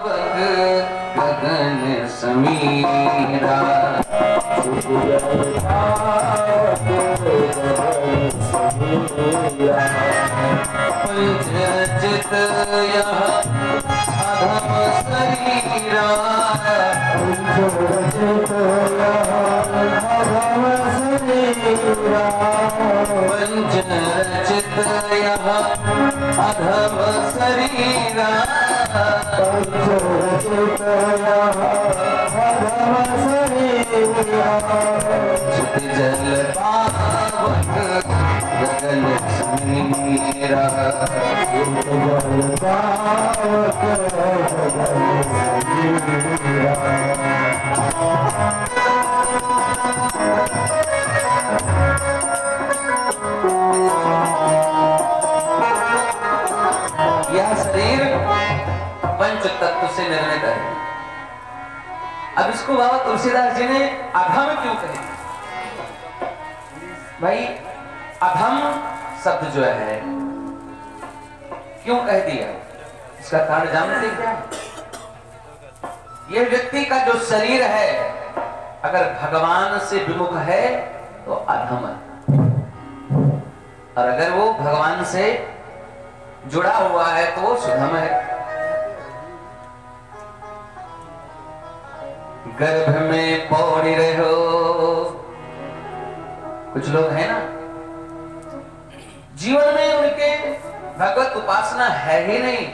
गगन समीरा पंच रचित यह अधम शरीरा पंच रचित यह अधम शरीरा चित जल पावक गगन समीरा यह शरीर पंच तत्व से निर्मित है। अब इसको बाबा तुलसीदास जी ने अधम क्यों कहे? भाई अधम शब्द जो है क्यों कह दिया, इसका कारण जानते क्या? यह व्यक्ति का जो शरीर है अगर भगवान से विमुख है तो अधम है, और अगर वो भगवान से जुड़ा हुआ है तो वो सुधम है। गर्भ में पौड़ी रहो, कुछ लोग हैं ना जीवन में उनके भगवत उपासना है ही नहीं,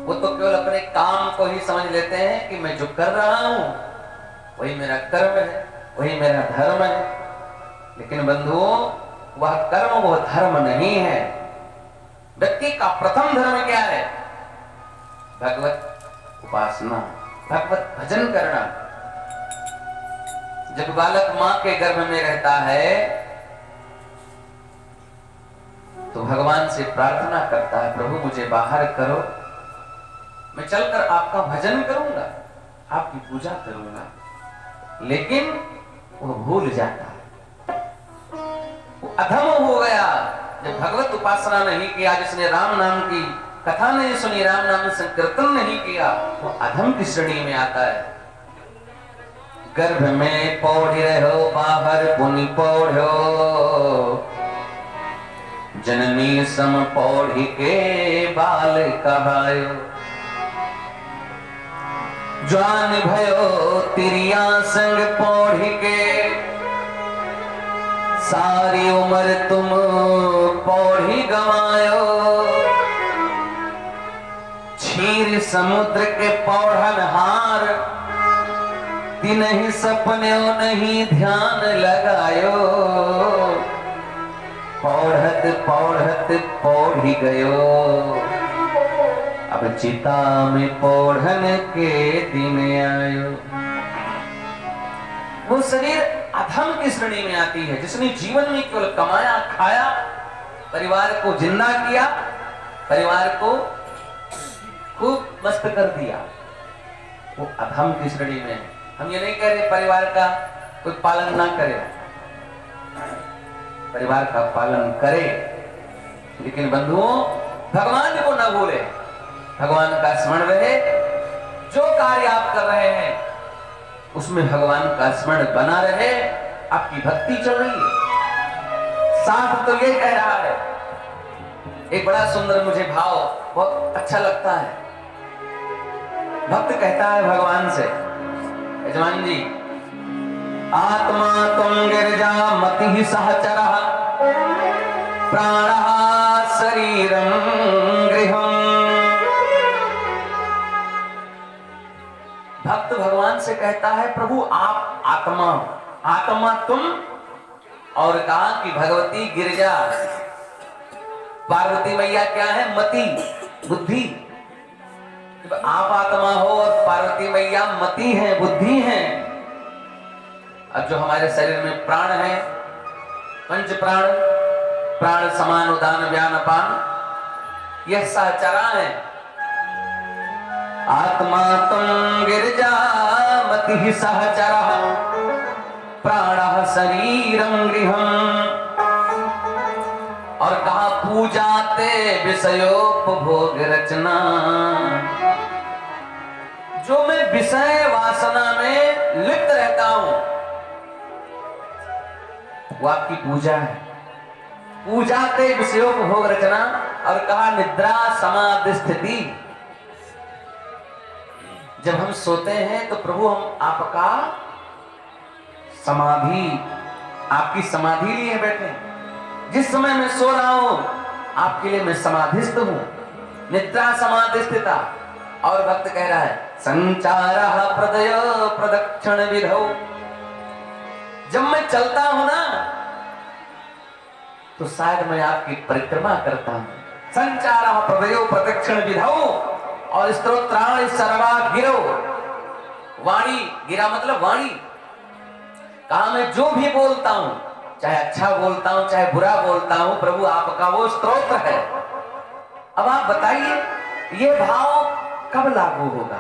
वो तो केवल अपने काम को ही समझ लेते हैं कि मैं जो कर रहा हूं वही मेरा कर्म है, वही मेरा धर्म है। लेकिन बंधुओं वह कर्म वह धर्म नहीं है। व्यक्ति का प्रथम धर्म क्या है? भगवत उपासना, भगवत भजन करना। जब बालक मां के गर्भ में रहता है तो भगवान से प्रार्थना करता है, प्रभु मुझे बाहर करो, मैं चलकर आपका भजन करूंगा, आपकी पूजा करूंगा। लेकिन वो भूल जाता है, वो अधम हो गया। जब भगवत उपासना नहीं किया, जिसने राम नाम की कथा नहीं सुनी, राम नाम संकीर्तन नहीं किया, वो अधम की श्रेणी में आता है। गर्भ में पौढ़ रहो, बाहर पुनि पौढ़ो, जननी सम पौढ़ी के बाल कहायो। ज्वान भयो तिरिया संग पौढ़ी के, सारी उम्र तुम पौढ़ी गवायो। क्षीर समुद्र के पौढ़न हार, दिन ही सपने नहीं ध्यान लगायो। पौढ़त पौढ़त पौढ़ी गयो, अब चिता में पौढ़न के दिन आयो। वो शरीर अधम की श्रेणी में आती है, जिसने जीवन में केवल कमाया खाया, परिवार को जिंदा किया, परिवार को खूब मस्त कर दिया, वो अधम की श्रेणी में है। हम ये नहीं कह रहे परिवार का कोई पालन ना करे, परिवार का पालन करे, लेकिन बंधुओं भगवान को न भूले, भगवान का स्मरण रहे। जो कार्य आप कर रहे हैं उसमें भगवान का स्मरण बना रहे, आपकी भक्ति चल रही है। शास्त्र तो ये कह रहा है, एक बड़ा सुंदर मुझे भाव बहुत अच्छा लगता है। भक्त कहता है भगवान से, यजमान जी आत्मा तुम गिरजा मति सहचरः, प्राणः शरीरं गृहम्। भक्त भगवान से कहता है, प्रभु आप आत्मा, आत्मा तुम, और कहा कि भगवती गिरजा, पार्वती मैया क्या है? मति, बुद्धि। आप आत्मा हो और पार्वती मैया मति है, बुद्धि है। अब जो हमारे शरीर में प्राण है, पंच प्राण, प्राण समान उदान व्यान अपान, यह सहचरा है। आत्मा तुम गिरजा मति सहचरः, प्राणः शरीरं गृहम्। और कहा पूजाते विषयोपभोग रचना, विषय वासना में लिप्त रहता हूं, वो आपकी पूजा है। पूजा के विषयों को भोग रचना, और कहा निद्रा समाधि स्थिति। जब हम सोते हैं तो प्रभु हम आपका समाधि, आपकी समाधि लिए बैठे। जिस समय मैं सो रहा हूं आपके लिए मैं समाधिस्थ हूं, निद्रा समाधि स्थिता। और भक्त कह रहा है संचारः प्रदय प्रदक्षिण विधौ। जब मैं चलता हूं ना तो शायद मैं आपकी परिक्रमा करता हूं। संचारः प्रदय प्रदक्षिण विधौ और स्तोत्राणि सर्वा गिरो। वाणी, गिरा मतलब वाणी। कहा मैं जो भी बोलता हूं, चाहे अच्छा बोलता हूं चाहे बुरा बोलता हूं, प्रभु आपका वो स्तोत्र है। अब आप बताइए ये भाव कब लागू होगा?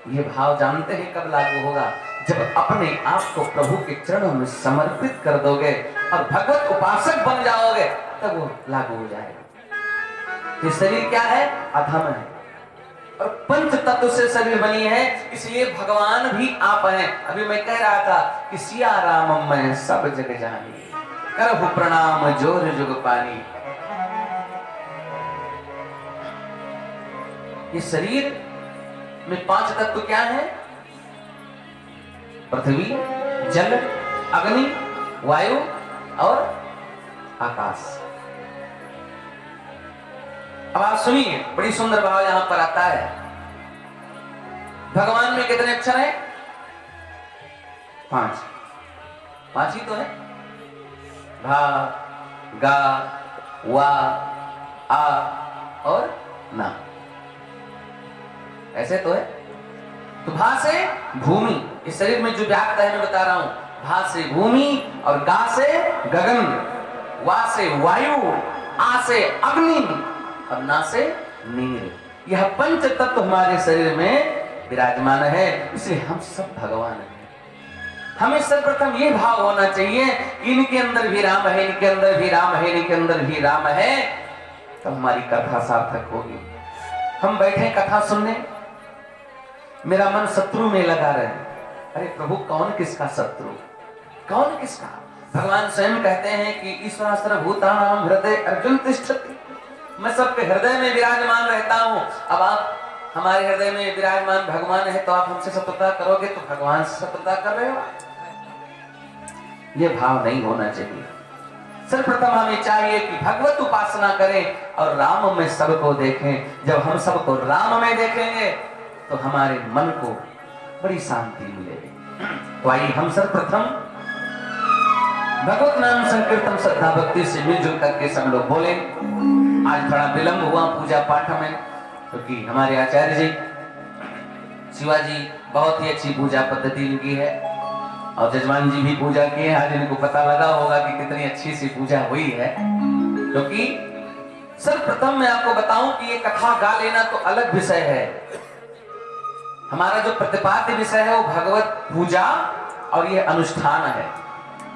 ये भाव जानते हैं कब लागू होगा? जब अपने आप को प्रभु के चरणों में समर्पित कर दोगे और भगवत उपासक बन जाओगे, तब वो लागू हो जाएगा। ये शरीर क्या है? अधम है, और पंच तत्व से शरीर बनी है, इसलिए भगवान भी आप हैं। अभी मैं कह रहा था कि सिया राम मैं सब जग जानी, करहु प्रणाम जोर जुग पानी। ये शरीर में पांच तत्व क्या है? पृथ्वी, जल, अग्नि, वायु और आकाश। अब आप सुनिए, बड़ी सुंदर भाव यहां पर आता है। भगवान में कितने अक्षर हैं? पांच। पांच ही तो है। भा, गा, वा, आ और ना, ऐसे तो है। तो भा से भूमि, इस शरीर में जो व्याप्त है मैं बता रहा हूं। भा से भूमि और गा से गगन, वा से वायु, आ से अग्नि और ना से नीर। यह पंच तत्व हमारे शरीर में विराजमान है, इसलिए हम सब भगवान हैं। हमें सर्वप्रथम ये भाव होना चाहिए कि इनके अंदर भी राम है, इनके अंदर भी राम है, इनके अंदर भी राम है, तो हमारी कथा सार्थक होगी। हम बैठे कथा सुनने, मेरा मन शत्रु में लगा रहे। अरे प्रभु कौन किसका शत्रु, कौन किसका? भगवान स्वयं कहते हैं कि ईश्वर सर्वभूतानां हृदय अर्जुन तिष्ठति। मैं सबके हृदय में विराजमान रहता हूं। अब आप हमारे हृदय में विराजमान भगवान है, तो आप हमसे शत्रुता करोगे तो भगवान से शत्रुता कर रहे हो। यह भाव नहीं होना चाहिए। सर्वप्रथम हमें चाहिए कि भगवत उपासना करें और राम में सबको देखें। जब हम सबको राम में देखेंगे तो हमारे मन को बड़ी शांति मिलेगी। तो आइए हम सर्वप्रथम भगवत नाम संकीर्तन श्रद्धा भक्ति से मिलजुल करके सब लोग बोले। आज थोड़ा विलंब हुआ पूजा पाठ में, क्योंकि तो हमारे आचार्य जी शिवाजी बहुत ही अच्छी पूजा पद्धति इनकी है, और जजमान जी भी पूजा किए। आज इनको पता लगा होगा कि कितनी अच्छी सी पूजा हुई है। क्योंकि सर्वप्रथम मैं आपको बताऊं कि ये कथा गा लेना तो अलग विषय है। हमारा जो प्रतिपाद्य विषय है वो भगवत पूजा और ये अनुष्ठान है।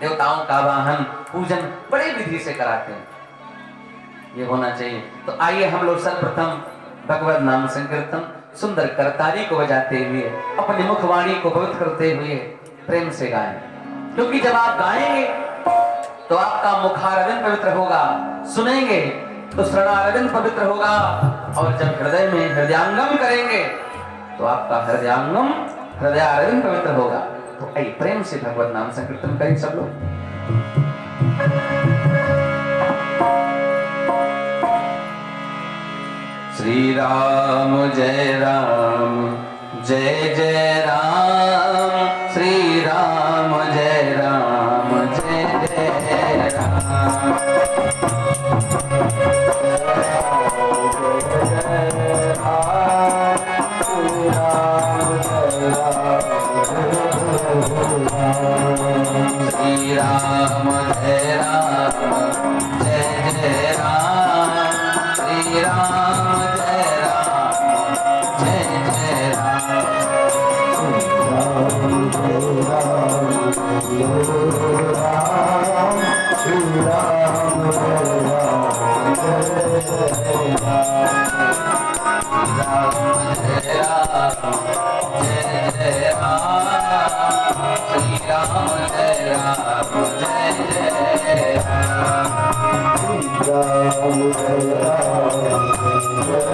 देवताओं का वाहन पूजन बड़े विधि से कराते हैं, ये होना चाहिए। तो आइए हम लोग सर्वप्रथम भगवत नाम संकीर्तन सुंदर करताली को बजाते हुए, अपनी मुखवाणी को पवित्र करते हुए प्रेम से गाएं। क्योंकि जब आप गाएंगे तो आपका मुखारविंद पवित्र होगा, सुनेंगे तो श्रवणारविंद पवित्र होगा, और जब हृदय में हृदयांगम करेंगे तो आपका हृदयांगम हृदयारविंद पवित्र होगा। तो आइए प्रेम से भगवत नाम संकीर्तन करें सब लोग। श्री राम जय जय राम, श्री राम जय जय राम। श्री राम जय जय राम, श्री राम जय जय राम। जय जय राम श्री राम जय राम जय जय राम राम जय राम जय राम जय जय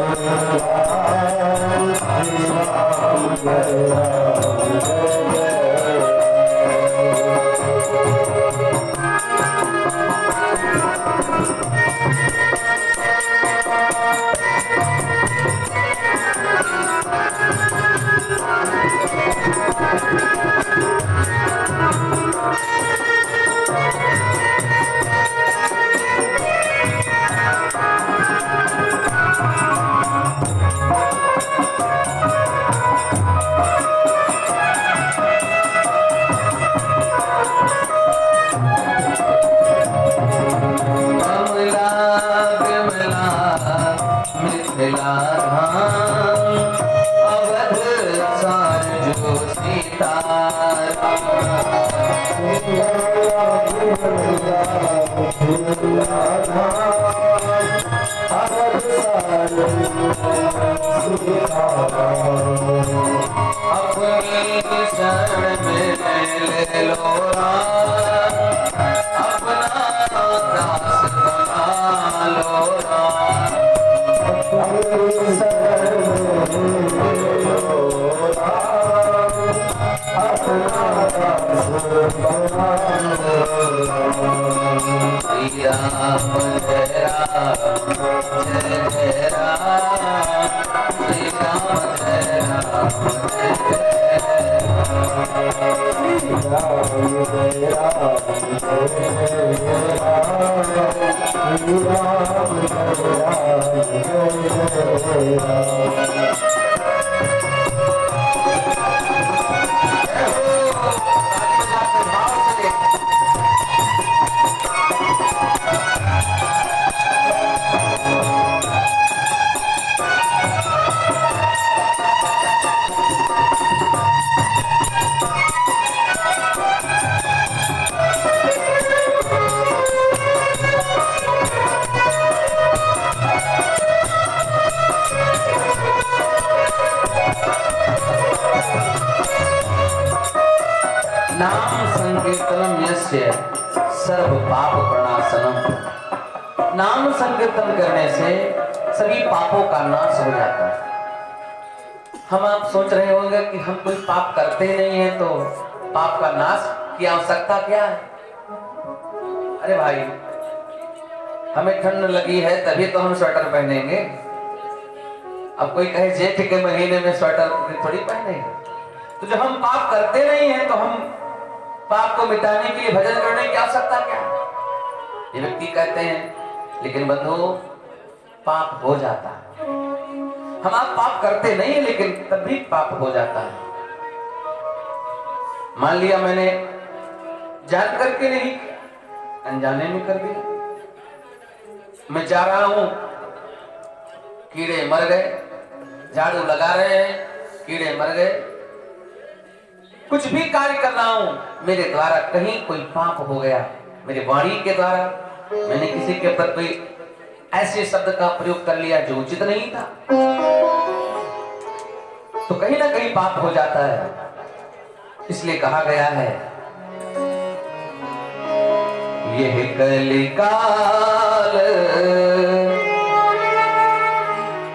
अपनी शरण में ले लो अपना दास बना लो श्री राम जय राम जय जय राम श्री राम जय राम जय जय नाम संकीर्तनम यस्य सर्व पाप प्रणाशनम। नाम संकीर्तन करने से सभी पापों का नाश हो जाता है। हम आप सोच रहे होंगे कि हम कोई पाप करते नहीं है तो पाप का नाश की आवश्यकता क्या है। अरे भाई, हमें ठंड लगी है तभी तो हम स्वेटर पहनेंगे। अब कोई कहे जेठ के महीने में स्वेटर थोड़ी पहनेंगे। तो जब हम पाप करते नहीं है तो हम पाप को मिटाने के लिए भजन करने की आवश्यकता क्या है। ये व्यक्ति कहते हैं, लेकिन बंधु पाप हो जाता है। हम आप पाप करते नहीं है लेकिन तब भी पाप हो जाता है। मान लिया मैंने जान करके नहीं, अनजाने में कर दिया। मैं जा रहा हूं, कीड़े मर गए, झाड़ू लगा रहे हैं, कीड़े मर गए। कुछ भी कार्य कर रहा हूं, मेरे द्वारा कहीं कोई पाप हो गया, मेरे वाणी के द्वारा मैंने किसी के ऊपर कोई ऐसे शब्द का प्रयोग कर लिया जो उचित नहीं था, तो कहीं ना कहीं पाप हो जाता है। इसलिए कहा गया है, यह कलिकाल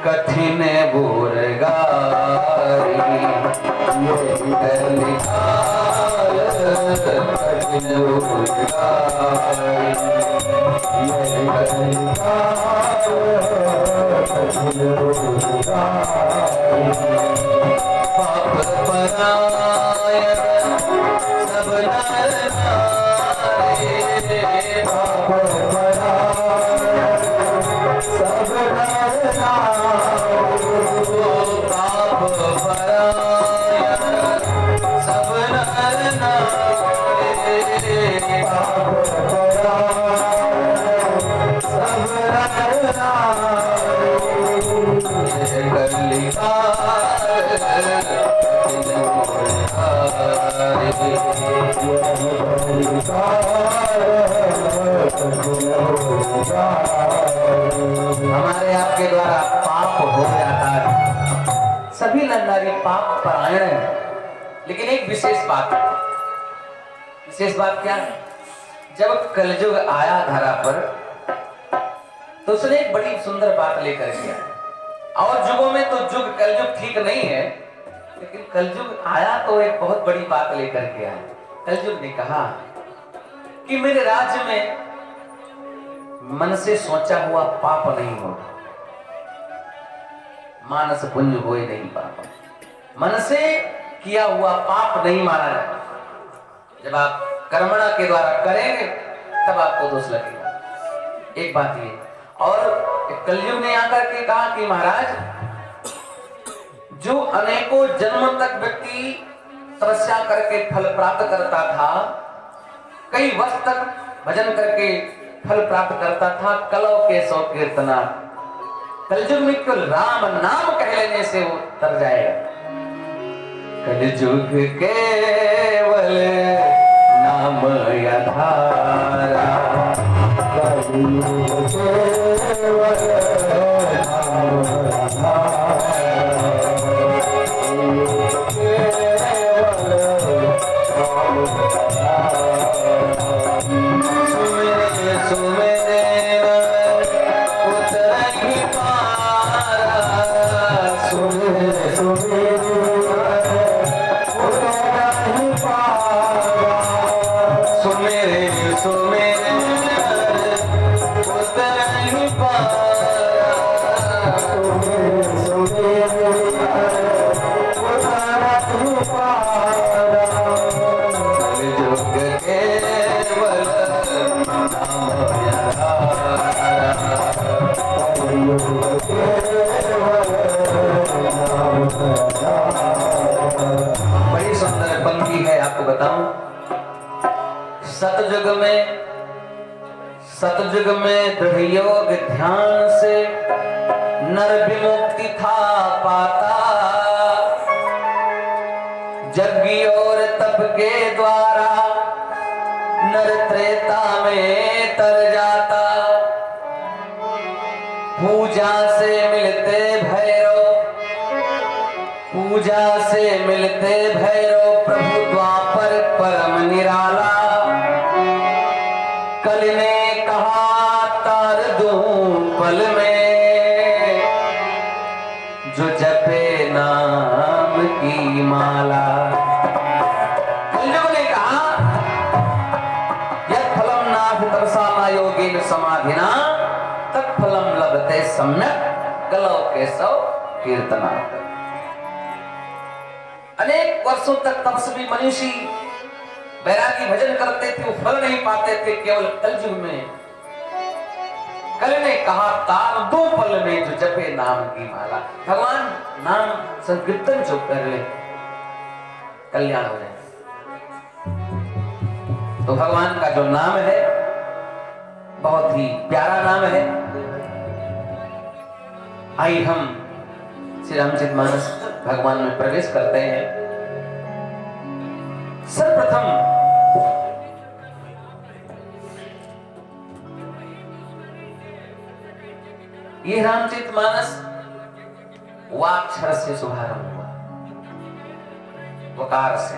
कठिन बुरगारी, यह कलिकाल कठिन बुरगारी, यह कलिकाल कठिन बुरगारी। पाप परायण सब नर नारी, पाप परायण सब नर नारी, पाप परायण सब नर नारी, पाप परायण सब नर नारी। हमारे आपके द्वारा पाप हो जाता है। सब सभी नर नारी पाप परायण हैं, लेकिन एक विशेष बात है। विशेष बात क्या है? जब कलयुग आया धरा पर तो उसने एक बड़ी सुंदर बात लेकर के आया। और युगों में तो युग कलयुग ठीक नहीं है, लेकिन कलयुग आया तो एक बहुत बड़ी बात लेकर के आया। कलयुग ने कहा कि मेरे राज्य में मन से सोचा हुआ पाप नहीं होगा, मानस पुंज होए नहीं पाप, मन से किया हुआ पाप नहीं माना जाएगा। जब आप कर्मणा के द्वारा करेंगे तब आपको दोष लगेगा। एक बात ये, और कलयुग ने आकर के कहा कि महाराज, जो अनेकों जन्म तक व्यक्ति तपस्या करके फल प्राप्त करता था, कई वर्ष तक भजन करके फल प्राप्त करता था, कलौ के सौ कीर्तना, कलयुग में केवल राम नाम कह लेने से वो तर जाएगा। कलयुग केवल नाम आधारा, कलयुग केवल नाम बड़ी सुंदर पंक्ति है, आपको बताऊं। सतयुग में दृढ़ योग ध्यान से नर विमुक्ति था पाता, यज्ञ और तप के द्वारा नर त्रेता में तर जाता। पूजा से मिलते भैरव प्रभु द्वापर परम निराला। कल ने कहा तार दूं पल में, जो जपे नाम की माला। कलयुग ने कहा यत् फलम नाथ तरसाना योगेन समाधिना तत्फलम लभते सम्यक कलौ केशव कीर्तना। अनेक वर्षों तक तपस्वी मनीषी बैरागी भजन करते थे, वो फल नहीं पाते थे। केवल कलयुग में कल ने कहा तार दो पल में, जो जपे नाम की माला। भगवान नाम संकीर्तन जो कर ले कल्याण हो जाए। तो भगवान का जो नाम है बहुत ही प्यारा नाम है। आइए हम श्री रामचरितमानस भगवान में प्रवेश करते हैं। सर्वप्रथम ये रामचरितमानस वाक्षर से शुभारंभ हुआ, वकार से।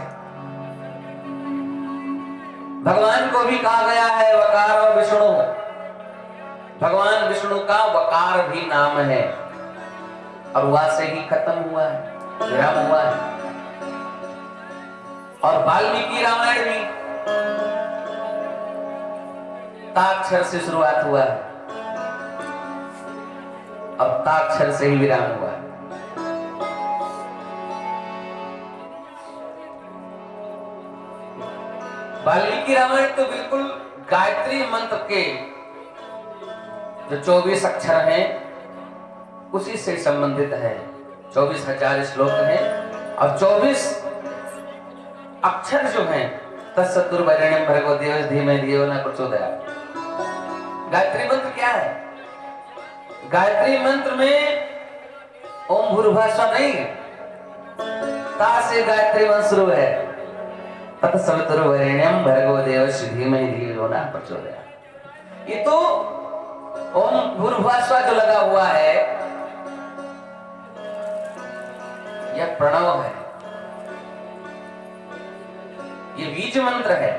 भगवान को भी कहा गया है वकार और विष्णु। भगवान विष्णु का वकार भी नाम है और वह से ही खत्म हुआ है, विराम हुआ है। और वाल्मीकि रामायण भी ताक्षर से शुरुआत हुआ है, अब ताक्षर से ही विराम हुआ है। वाल्मीकि रामायण तो बिल्कुल गायत्री मंत्र के जो 24 अक्षर हैं उसी से संबंधित है। 24,000 श्लोक हैं और 24 अक्षर जो हैं तत्सतुर्वरेण्यं भर्गो देवस्य धीमहि धियो न प्रचोदयात्। गायत्री मंत्र क्या है? गायत्री मंत्र में ओम भूर्भुवः स्वः नहीं है, ता से गायत्री मंत्र शुरू है। तत्सवितुर्वरेण्यं भर्गो देवस्य धीमहि धियो न प्रचोदयात्। ये तो ओम भूर्भुवः स्वः जो लगा हुआ है यह प्रणव है, ये बीज मंत्र है,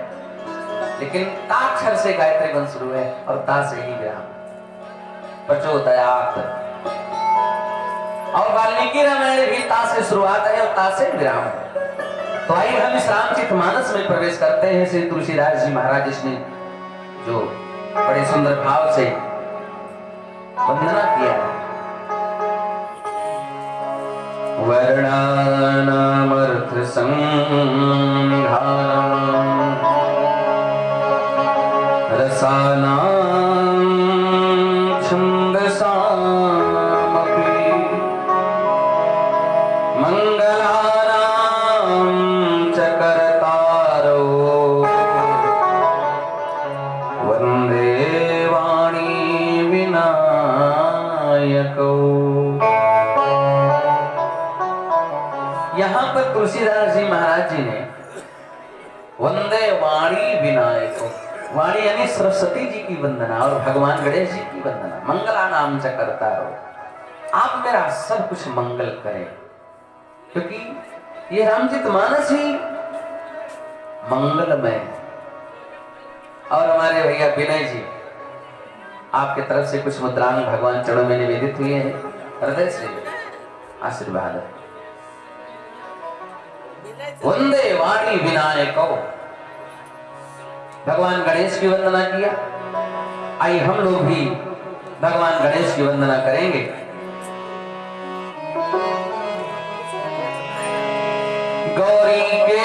लेकिन ताक्षर से गायत्री बन शुरू है और ता से ही विराम। प्रचोदयात्। और वाल्मीकि रामायण भी ता से शुरुआत है और ता से विराम है। तो आइए हम इस रामचरितमानस में प्रवेश करते हैं। श्री तुलसीदास जी महाराज ने जो बड़े सुंदर भाव से वंदना किया है। वर्णानामर्थ संघारम् रसानां छन्दसामपि मंगलानां च कर्तारो वन्दे वाणी विनायको। यहां पर तुलसीदास जी महाराज जी ने वंदे वाणी विनायको, वाणी यानी सरस्वती जी की वंदना और भगवान गणेश जी की वंदना। मंगला नाम च करता रहो, आप मेरा सब कुछ मंगल करें, क्योंकि ये रामचरितमानस ही मंगलमय है। और हमारे भैया विनय जी आपके तरफ से कुछ मुद्रांग भगवान चरणों में निवेदित हुए हैं, हृदय से आशीर्वाद है। वंदे वाणी विनायको, भगवान गणेश की वंदना किया। आइए हम लोग भी भगवान गणेश की वंदना करेंगे। गौरी के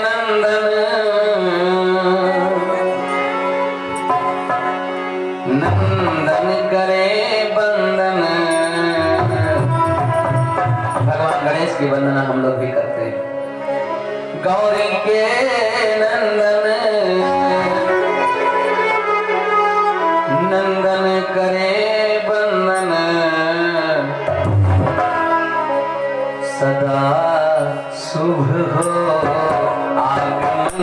नंदन नंदन करे बंदन, भगवान गणेश की वंदना हम लोग भी करते हैं। गौरी के नंदन नंदन करे बंदन, सदा शुभ हो आगमन,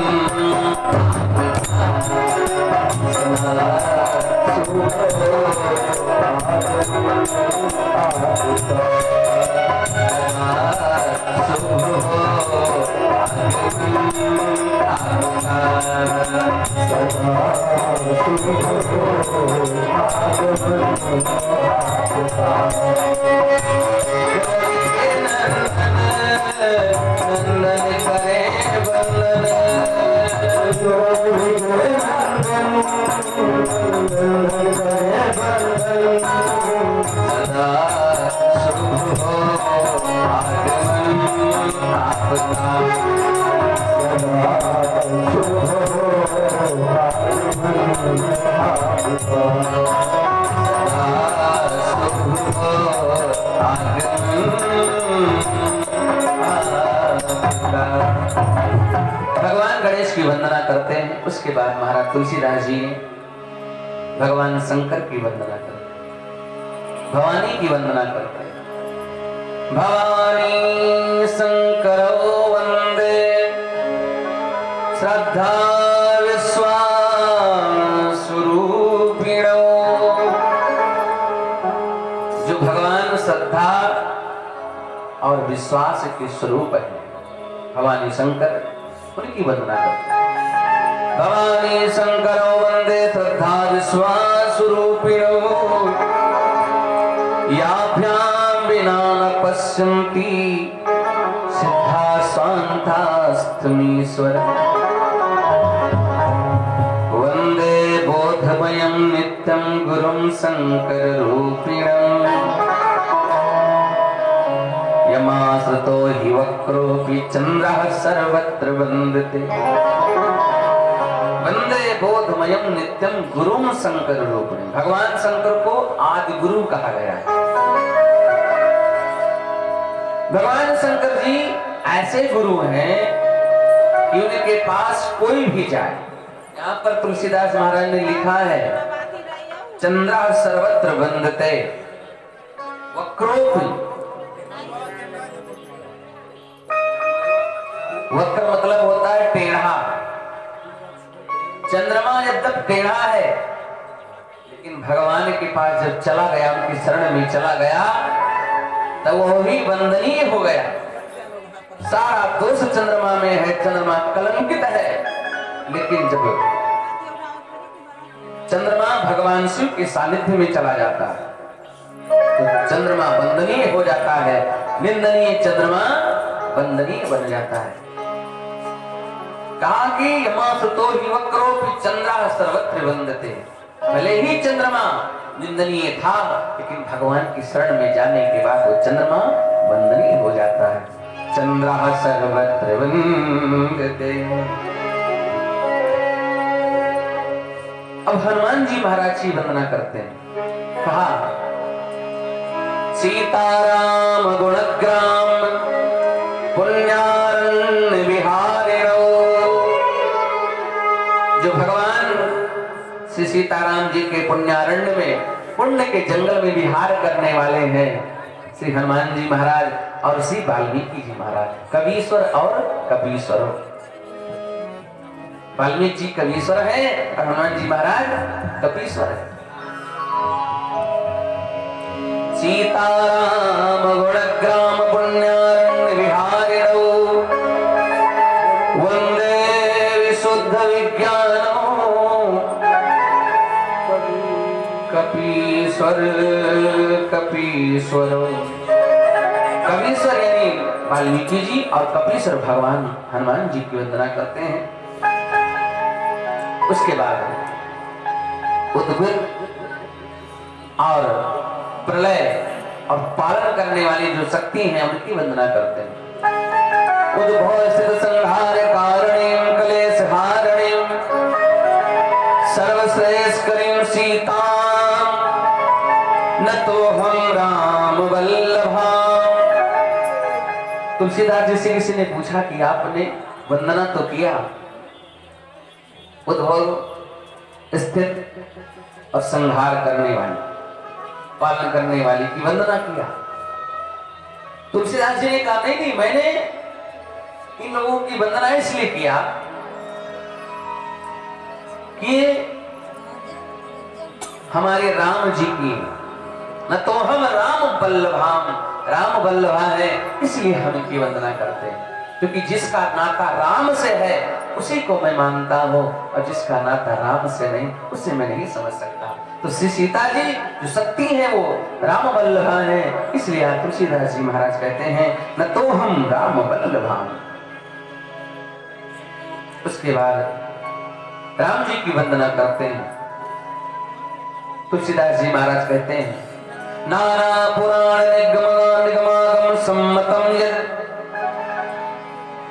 सदा शुभ हो नंदन करे बंदन, सदा शुभ हो आगमन आपका, भगवान गणेश की वंदना करते हैं। उसके बाद महाराज तुलसीदास जी ने भगवान शंकर की वंदना करते हैं, भवानी की वंदना करते हैं। भवानी शंकरो वंदे श्रद्धा विश्वास स्वरूपिणो, जो भगवान श्रद्धा और विश्वास के स्वरूप है, भवानी शंकर, उनकी वंदना करते हैं। भवानी शंकरो वंदे श्रद्धा विश्वास स्वरूपिणो, याभ्यां विना न पश्यन्ति सिद्धा स्वान्तास्तमीश्वर, वंदे बोधमयं नित्यं गुरुं शंकर रूपिणम्, यमाश्रितो हि वक्रोऽपि चन्द्रः सर्वत्र वन्दते, वंदे बोधमयं नित्यं गुरुं शंकर रूपिणम्। भगवान शंकर को आदि गुरु कहा गया है। भगवान शंकर जी ऐसे गुरु हैं कि उनके पास कोई भी जाए। यहाँ पर तुलसीदास महाराज ने लिखा है, चंद्रा सर्वत्र वंदते वक्रोऽपि, वक्र मतलब होता है टेढ़ा। चंद्रमा यद्यप टेढ़ा है, लेकिन भगवान के पास जब चला गया, उनकी शरण में चला गया, तब वो भी वंदनीय हो गया। सारा दोष चंद्रमा में है, चंद्रमा कलंकित है। लेकिन जब चंद्रमा भगवान शिव के सानिध्य में चला जाता है तो चंद्रमा वंदनीय हो जाता है, निंदनीय चंद्रमा वंदनीय बन जाता है। कहा कि यमासुतो हि वक्रोपि चंद्रः सर्वत्र वंदते। भले ही चंद्रमा निंदनीय था, लेकिन भगवान की शरण में जाने के बाद वो चंद्रमा वंदनीय हो जाता है। चंद्रः सर्वत्र वंदते। अब हनुमान जी महाराज की वंदना करते हैं। कहा सीताराम गुणग्राम पुण्यारण्य विहारिणो। जो भगवान श्री सीताराम जी के पुण्यारण्य में, पुण्य के जंगल में विहार करने वाले हैं श्री हनुमान जी महाराज और श्री वाल्मीकि जी महाराज, कवीश्वर और कपीश्वर। वाल्मीकि जी कवीश्वर है और हनुमान जी महाराज कपीश्वर है। सीताराम गुणग्राम पुण्यारण्य विहारिणो वंदे विशुद्ध विज्ञानो कपीश्वर कपीश्वरो। कपीश्वर यानी वाल्मीकि जी और कपीश्वर भगवान हनुमान जी की वंदना करते हैं। उसके बाद उद्भिद और प्रलय और पालन करने वाली जो शक्ति हैं उनकी वंदना करते हैं। उद्भव स्थित संहार कारणीं क्लेश हारणीं सर्वश्रेष्ठकरीं सीतां नतोऽहं राम वल्लभां। तुलसीदास जी से किसी ने पूछा कि आपने वंदना तो किया, उद्भव स्थित और संहार करने वाली, पालन करने वाली की वंदना किया। तुलसीदास जी ने कहा नहीं, मैंने इन लोगों की वंदना इसलिए किया कि हमारे राम जी की, न तो हम राम वल्लभाम, राम वल्लभा है इसलिए हम इनकी वंदना करते हैं। क्योंकि जिसका नाता राम से है उसी को मैं मानता हूं, और जिसका नाता राम से नहीं उसे मैं नहीं समझ सकता। तो श्री सीता जी जो शक्ति है वो राम वल्लभा है, इसलिए तुलसीदास जी महाराज कहते हैं न तो हम राम वल्लभाम। उसके बाद राम जी की वंदना करते हैं। तुलसीदास जी महाराज कहते हैं नाना पुराण निगमागम सम्मतम यद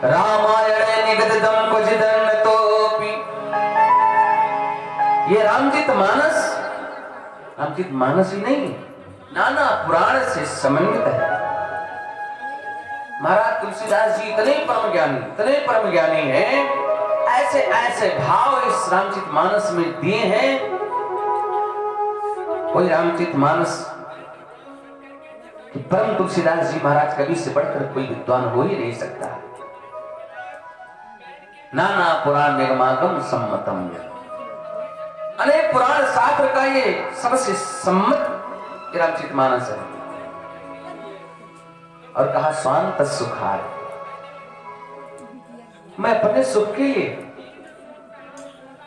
रामायणे निगदितम क्वचिदन्यतोऽपि। ये रामचरित मानस ही नहीं, नाना पुराण से समन्वित है। महाराज तुलसीदास जी इतने परम ज्ञानी हैं, ऐसे ऐसे भाव इस रामचरित मानस में दिए हैं। कोई रामचरित मानस परम तुलसीदास जी महाराज कवि से बढ़कर कोई विद्वान हो ही नहीं सकता। नाना पुराण निगमागम सम्मतम, अनेक पुराण शास्त्र का ये सबसे सम्मत रामचरित मानस है। और कहा स्वांत सुखाय, मैं अपने सुख के लिए,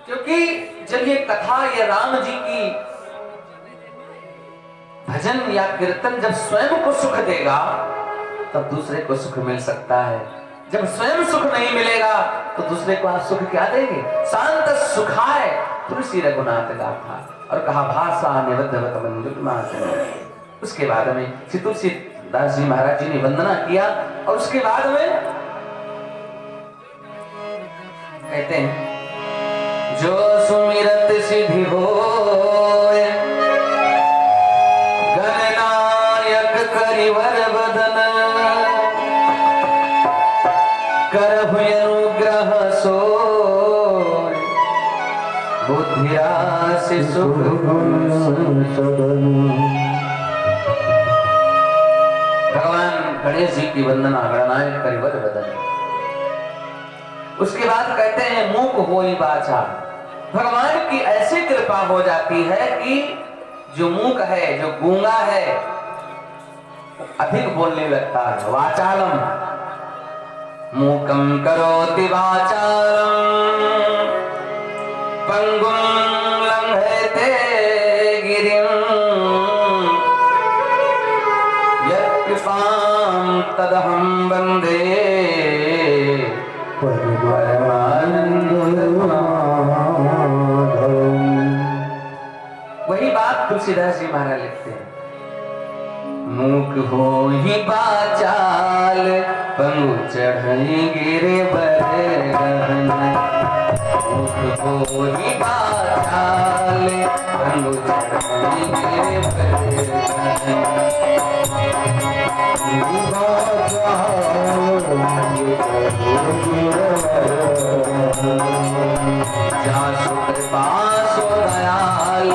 क्योंकि जब ये कथा ये राम जी की भजन या कीर्तन जब स्वयं को सुख देगा तब दूसरे को सुख मिल सकता है। जब स्वयं सुख नहीं मिलेगा तो दूसरे को आप सुख क्या देंगे। शांत सुखाय तुलसी रघुनाथ गाथा। और कहा भाषा निबद्धवत मंजुल। उसके बाद में श्री तुलसीदास जी महाराज जी ने वंदना किया और उसके बाद में कहते हैं जो सुमिरत सिद्धि होय गणनायक करिवर बदन करहु अनुग्रह सोय बुद्धिरासि सुख भगवान गणेश जी की वंदना गणनायक करिवर बदन। उसके बाद कहते हैं मूक होई वाचा। भगवान की ऐसी कृपा हो जाती है कि जो मूक है, जो गूंगा है, अधिक बोलने लगता है। वाचालम मूकं करोति वाचालं पंगुं लंघयते गिरिं यत्कृपां तदहं वन्दे वही बात तुलसीदास जी महाराज लिखते हैं। मूक हो ही बाचाल पंगु चढ़ई गिरे बरहन। मूक हो ही बाचाल पंगु चढ़ई गिरे बरहन। जहाँ सुकृपा सो दयाल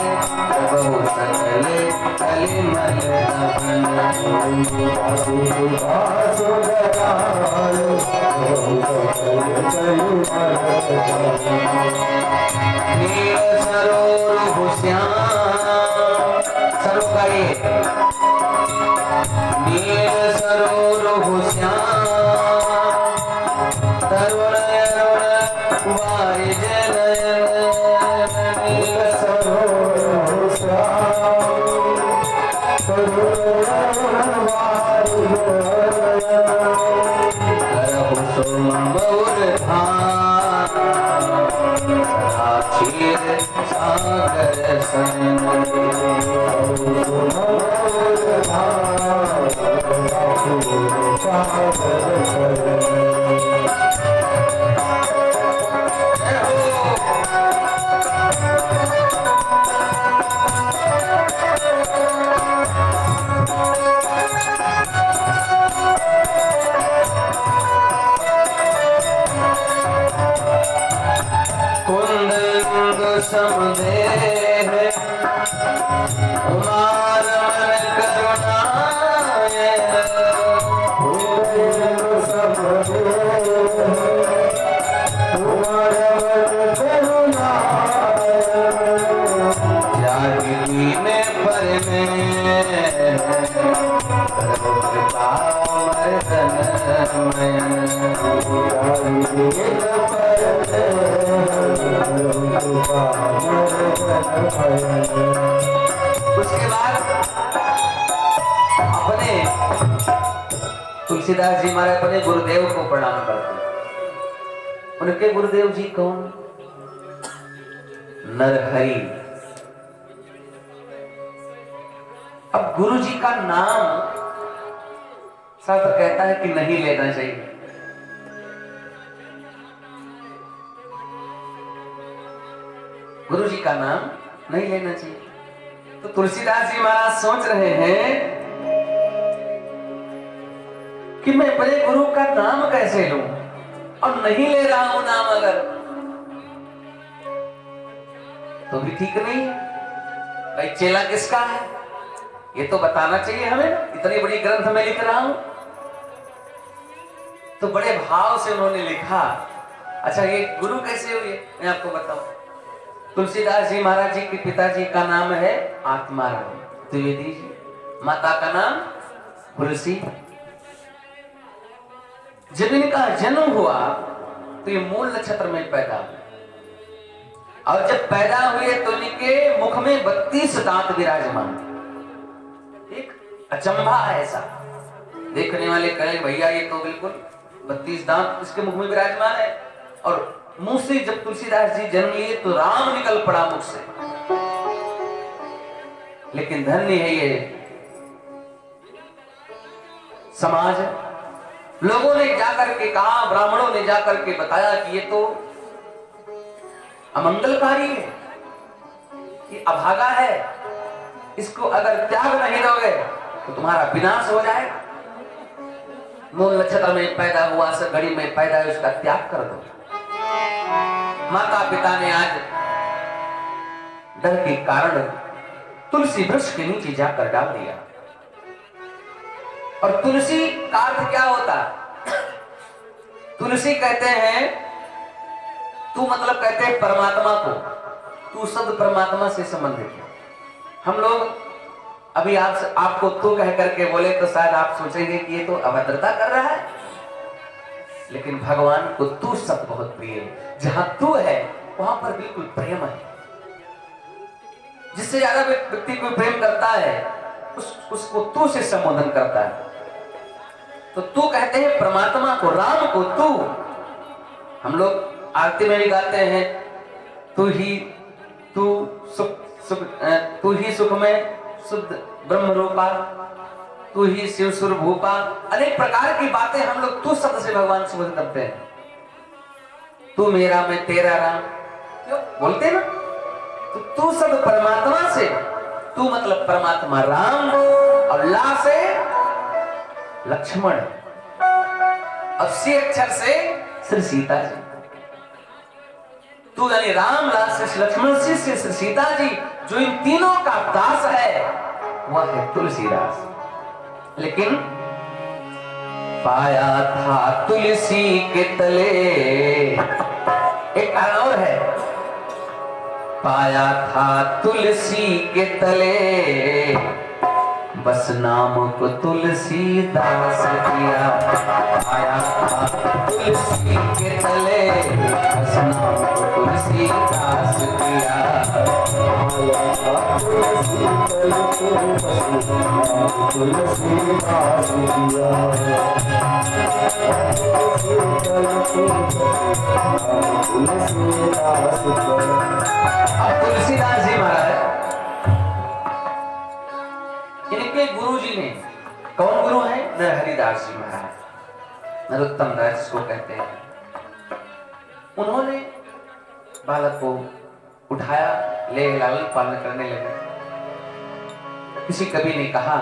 प्रभु सकल कलिमल दहन। नील सरोवर हुश्याम सरोगाए नील सरोवर हुश्याम तरुण वारि जलयन। नील सरोवर हुश्याम तरुण वारि जलयन। करहु सोमबउर धाम क्षीर सागर सन। कुंद समदेह कुमार मन करुणायन। कुंद समदेह कुमार मन करुणायन। जाति में पर में कृपा मर्दन मयन। उसके बाद अपने तुलसीदास जी महाराज अपने गुरुदेव को प्रणाम करते। उनके गुरुदेव जी कौन? नरहरि। अब गुरु जी का नाम शास्त्र कहता है कि नहीं लेना चाहिए। गुरु जी का नाम नहीं लेना चाहिए। तो तुलसीदास जी महाराज सोच रहे हैं कि मैं अपने गुरु का नाम कैसे लूं और नहीं ले रहा हूं नाम अगर, तो भी ठीक नहीं है। भाई चेला किसका है ये तो बताना चाहिए हमें। इतनी बड़ी ग्रंथ में लिख रहा हूं तो बड़े भाव से उन्होंने लिखा। अच्छा ये गुरु कैसे हुए मैं आपको बताऊं। तुलसीदास जी महाराज जी के पिताजी का नाम है आत्माराम द्विवेदी जी, माता का नाम तुलसी। जब इनका जन्म हुआ तो ये मूल नक्षत्र में पैदा हुए और जब पैदा हुए तो इनके मुख में 32 दांत विराजमान। एक अचंभा है ऐसा, देखने वाले कहें भैया ये तो बिल्कुल 32 दांत इसके मुख में विराजमान है। और मुंह से जब तुलसीदास जी जन्म लिए तो राम निकल पड़ा मुख से। लेकिन धन्य है ये समाज। लोगों ने जाकर के कहा, ब्राह्मणों ने जाकर के बताया कि ये तो अमंगलकारी है, ये अभागा है, इसको अगर त्याग नहीं दोगे तो तुम्हारा विनाश हो जाएगा। मूल नक्षत्र में पैदा हुआ, घड़ी में पैदा है, उसका त्याग कर दो। माता पिता ने आज डर के कारण तुलसी वृक्ष के नीचे जाकर डाल दिया। और तुलसी का अर्थ क्या होता? तुलसी कहते हैं तू, मतलब कहते हैं परमात्मा को। तू शब्द परमात्मा से संबंधित है। हम लोग अभी आपको तू कह करके बोले तो शायद आप सोचेंगे कि ये तो अभद्रता कर रहा है, लेकिन भगवान को तू शब्द बहुत प्रिय है। जहां तू है वहां पर बिल्कुल प्रेम है। जिससे ज्यादा व्यक्ति को प्रेम करता है उसको तू से संबोधन करता है। तो तू कहते हैं परमात्मा को, राम को तू। हम लोग आरती में भी गाते हैं, तू ही सुख में शुद्ध ब्रह्म रूपा, तू ही शिव सुर भूपा। अनेक प्रकार की बातें हम लोग तू शब्द से भगवान से करते हैं। तू मेरा मैं तेरा राम, क्यों बोलते हैं ना। तो तू शब्द परमात्मा से, तू मतलब परमात्मा राम, और ला से लक्ष्मण, और सी अक्षर से श्री सीता जी। तू यानी राम, ला से लक्ष्मण, सी से श्री सीता जी। जो इन तीनों का दास है वह है तुलसीदास। लेकिन पाया था तुलसी के तले, एक कारण और है, पाया था तुलसी के तले, बस नाम को तुलसीदास किया। पाया था तुलसी के तले, बस नाम को तुलसीदास किया। अब तुलसीदास जी महाराज, इनके गुरु जी ने, कौन गुरु है? नरहरिदास जी महाराज, नरोत्तम दास जिसको कहते हैं। उन्होंने बालक को उठाया, ले लालन पालन करने लगे। किसी कवि ने कहा,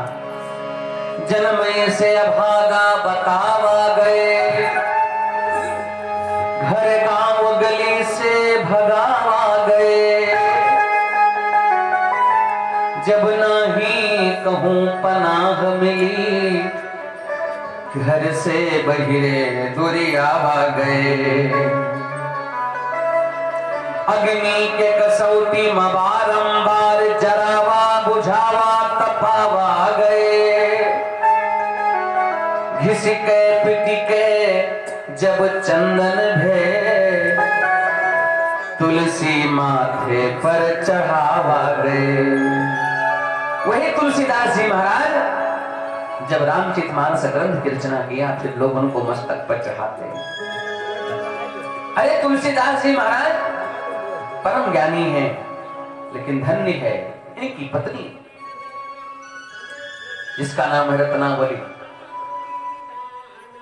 जन्मय से अभागा बतावा गए, घर गांव गली से भगावा गए, जब नहीं कहूं पनाह मिली, घर से बहिरे दुरियावा गए। अग्नि के कसौटी में बारंबार जरावा बुझावा तपावा गए, घिसके पिटिके जब चंदन भे, तुलसी माथे पर चढ़ावा गए। वही तुलसीदास जी महाराज जब रामचरितमानस ग्रंथ की रचना किया, फिर लोग उनको मस्तक पर चढ़ाते हैं। अरे तुलसीदास जी महाराज परम ज्ञानी है, लेकिन धन्य है इनकी पत्नी जिसका नाम है रत्नावली।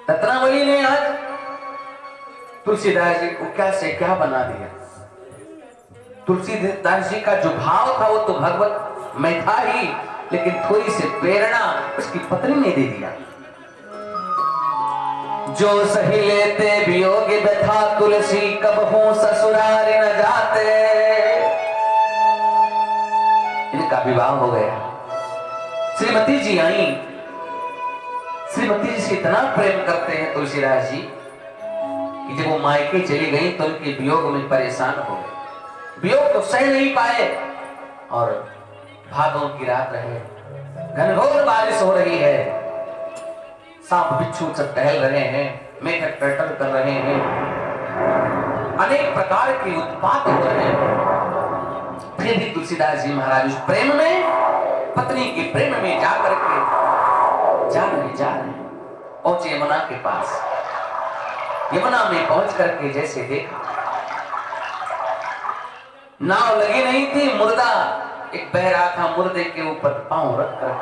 रत्नावली ने आज तुलसीदास जी को क्या से क्या बना दिया। तुलसीदास जी का जो भाव था वो तो भगवत में था ही, लेकिन थोड़ी सी प्रेरणा उसकी पत्नी ने दे दिया। जो सही लेते वियोग व्यथा, तुलसी कबहू ससुराल न जाते। इनका विवाह हो गया। श्रीमती जी आई। श्रीमती जी से इतना प्रेम करते हैं तुलसीदास जी कि जब वो मायके चली गई तो उनके वियोग में परेशान हो गए। वियोग तो सह नहीं पाए, और भादों की रात रहे, घनघोर बारिश हो रही है, सांप बिच्छू सब टहल रहे हैं, मेढक टर्टल कर रहे हैं, अनेक प्रकार के उत्पात हो रहे हैं। फिर भी तुलसीदास जी महाराज उस प्रेम में, पत्नी के प्रेम में जाकर के जा रहे पहुंचे यमुना के पास। यमुना में पहुंच करके जैसे देखा, नाव लगी नहीं थी, मुर्दा एक बह रहा था, मुर्दे के ऊपर पांव रख कर,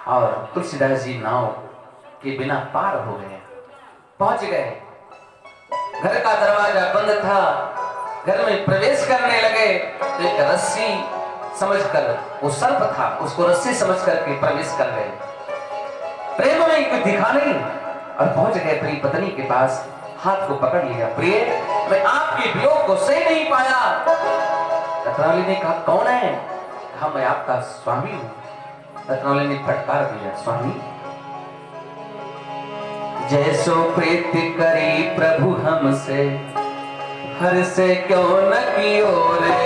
और तुलसीदास जी नाव के बिना पार हो गए, पहुंच गए। घर का दरवाजा बंद था, घर में प्रवेश करने लगे तो एक रस्सी समझकर, वो सर्प था, उसको रस्सी समझ करके प्रवेश कर गए। प्रेम में कुछ दिखा नहीं, और पहुंच गए अपनी पत्नी के पास, हाथ को पकड़ लिया। प्रिय, मैं आपके वियोग को सह नहीं पाया। रत्नावली ने कहा, कौन है? कहा, मैं आपका स्वामी हूं। रत्नावली ने फटकार दिया, स्वामी जैसो प्रीति करी प्रभु हमसे, हर से क्यों न कियो रे।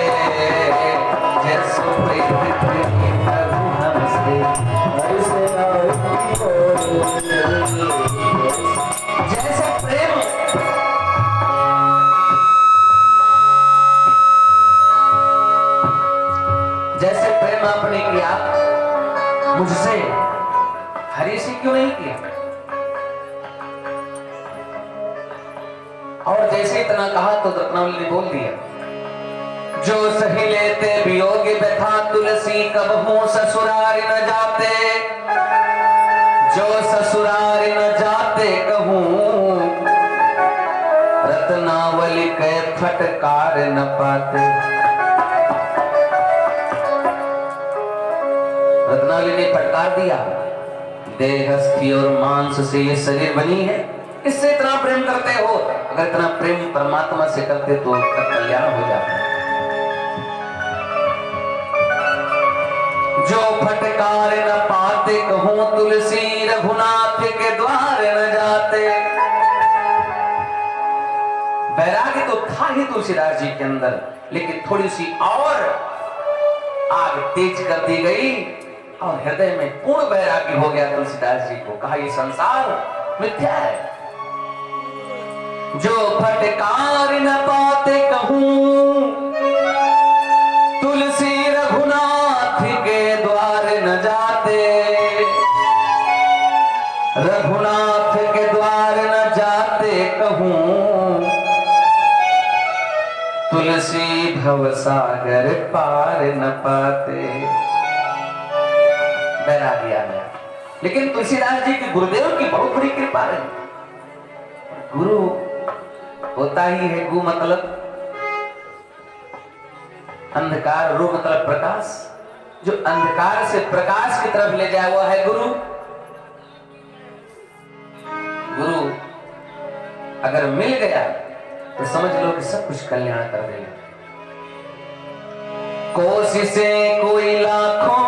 जैसो प्रीति करी प्रभु हमसे, हर से क्यों न कियो रे। जैसे और जैसे इतना कहा तो रत्नावली ने बोल दिया, जो सही लेते वियोग व्यथा तुलसी कब हो ससुरारी न जाते, जो ससुरारी न जाते कहूं रत्नावली के फटकार न पाते। रत्नावली ने फटकार दिया, देह अस्थि और मांस से ये शरीर बनी है, इससे इतना प्रेम करते हो, अगर इतना प्रेम परमात्मा से करते तो कल्याण हो जाता। जो फटकार न पाते कहूं तुलसी रघुनाथ के द्वार न जाते। वैराग्य तो था ही तुलसीदास जी के अंदर, लेकिन थोड़ी सी और आग तेज कर दी गई और हृदय में पूर्ण वैराग्य हो गया तुलसीदास जी को। कहा ये संसार मिथ्या है। जो फटकार न पाते कहूं तुलसी रघुनाथ के द्वार न जाते, रघुनाथ के द्वार न जाते कहूं तुलसी भवसागर पार न पाते। वैराग्य आ गया। लेकिन तुलसीदास जी के गुरुदेव की बहुत बड़ी कृपा है। गुरु होता ही है गु मतलब अंधकार, रू मतलब प्रकाश। जो अंधकार से प्रकाश की तरफ ले जाए वो है गुरु। गुरु अगर मिल गया तो समझ लो कि सब कुछ कल्याण कर देगा। कोशिशें कोई लाखों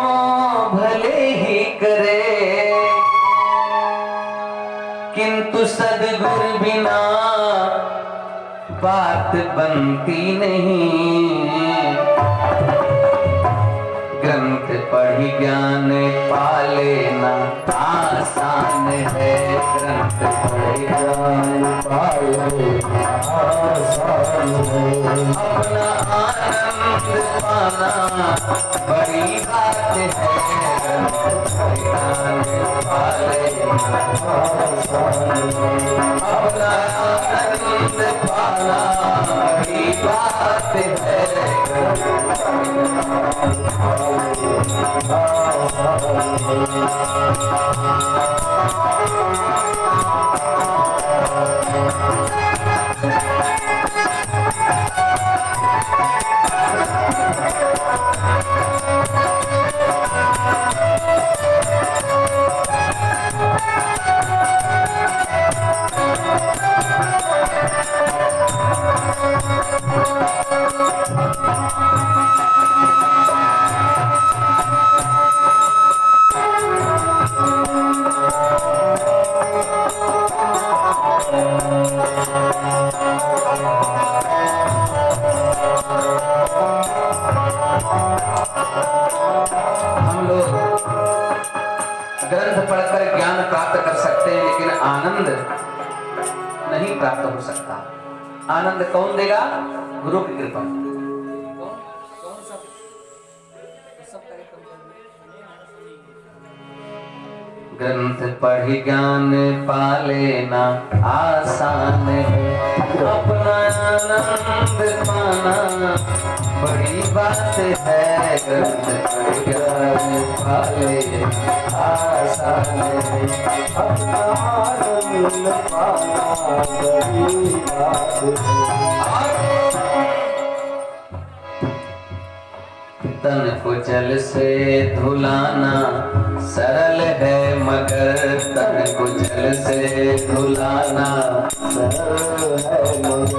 भले ही करे, किंतु सद्गुरु बिना बात बनती नहीं। ग्रंथ पढ़ी ज्ञान पालेना आसान है, ग्रंथ पढ़ी ज्ञान पालेना आसान है। अपना आनंद पाना बड़ी बात है, ग्रंथ पढ़ी ज्ञान पालेना आसान है। अपना आनंद पाना बड़ी बात है, ग्रंथ हम लोग ग्रंथ पढ़कर ज्ञान प्राप्त कर सकते हैं, लेकिन आनंद नहीं प्राप्त हो सकता। आनंद कौन देगा? गुरु की कृपा। ग्रंथ पढ़ी ज्ञान पालेना आसान है, अपना आनंद पाना बड़ी बात है। ग्रंथ पढ़ी ज्ञान पालेना आसान है, अपना आनंद पाना बड़ी बात है। तन को जल से धुलाना सरल है, मगर तन को जल से धुलाना सरल है, मगर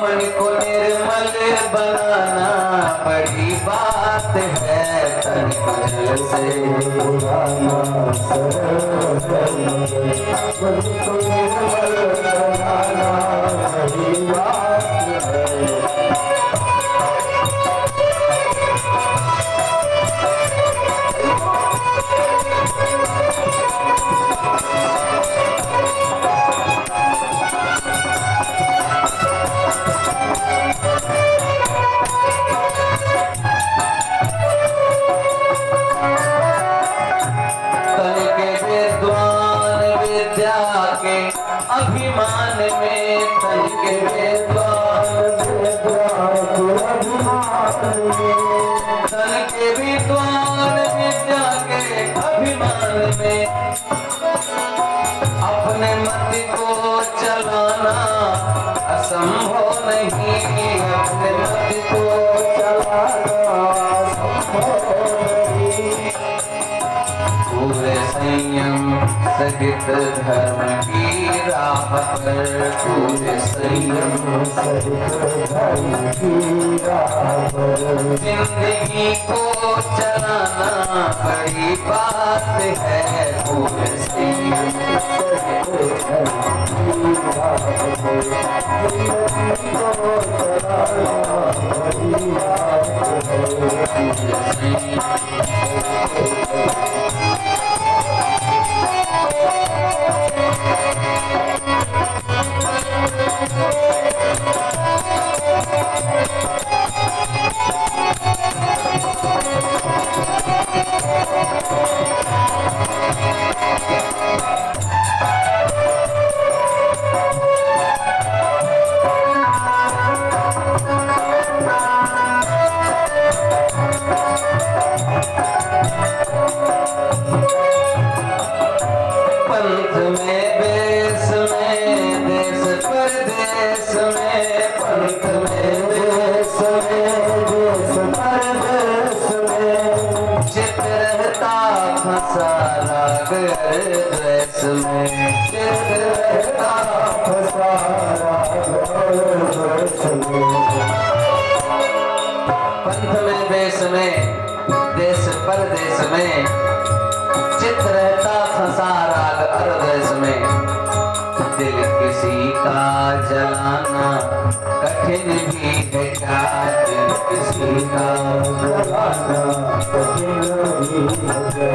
मन को निर्मल बनाना बड़ी बात है। तन को जल से धुलाना सरल है, मगर मन को निर्मल बनाना बड़ी बात है। अभिमान में तन के विद्वान तन के विद्वान विद्या के अभिमान में अपने मत को चलाना असंभव नहीं, अपने मत को चलाना असंभव नहीं। पूरे संयम सहित धर्म की राह पर, पूरे संयम सहित धर्म की राह पर जिंदगी को चलाना बड़ी बात है। पूरे संयम सहित धर्म की राह पर जिंदगी को चलाना बड़ी बात है। पूरे संयम पंथ में देश में देश परदेश में चित रहता फंसा राग अरदेश में। दिल किसी का जलाना कठिन भी है क्या, दिल किसी का जलाना कठिन भी है।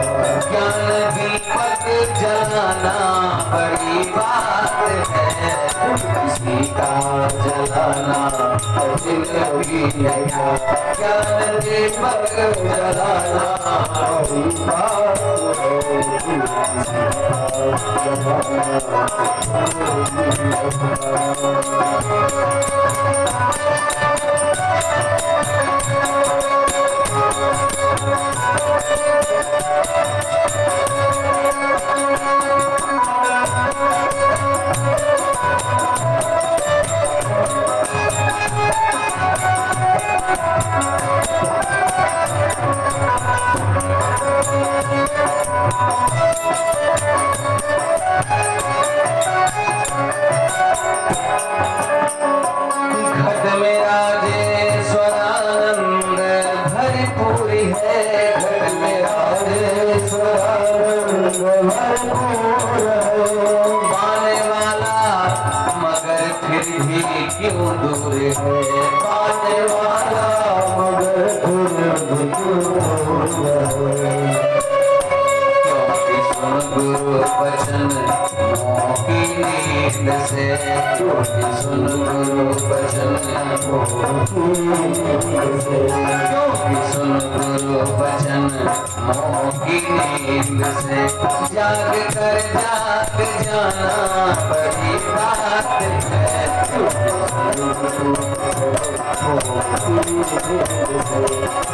ज्ञान दीपक जलाना बड़ी बात है, किसी का जलाना कठिन भी है क्या, ज्ञान दीपक जलाना बड़ी बात पाने वाला मगर फिर भी क्यों दूर है, पाने वाला मगर फिर भी क्यों दूर है। क्योंकि सुन गुरु वचन मोह की नींद से, क्योंकि सुन गुरु वचन क्योंकि सुन गुरु वचन मोह की नींद से, जाग कर जाग जाना बड़ी बात है।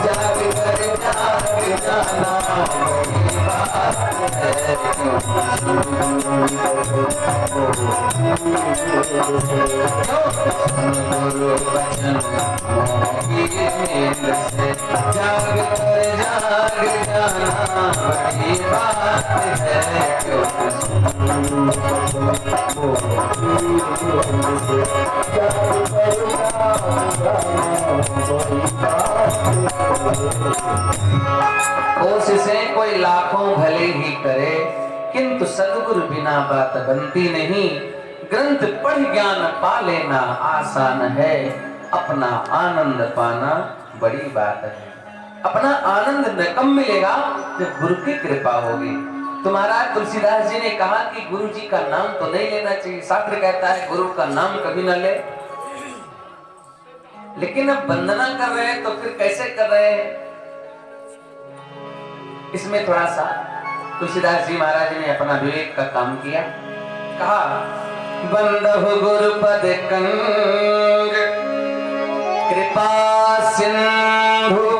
जाग कर जाग जाना बड़ी बात है। गुरु वचन मोह की नींद से, जाग कर जाग जाना बड़ी बात है। कोशिशें कोई लाखों भले ही करे, किंतु सद्गुरु बिना बात बनती नहीं। ग्रंथ पढ़ ज्ञान पा लेना आसान है, अपना आनंद पाना बड़ी बात है। अपना आनंद न कम मिलेगा जब गुरु की कृपा होगी। तुम्हारा तुलसीदास जी ने कहा कि गुरु जी का नाम तो नहीं लेना चाहिए। शास्त्र कहता है गुरु का नाम कभी न ले, लेकिन अब वंदना कर रहे हैं तो फिर कैसे कर रहे हैं, इसमें थोड़ा सा तुलसीदास जी महाराज ने अपना विवेक का काम किया। कहा बंदहु गुरुपद कंग कृपा सिंधु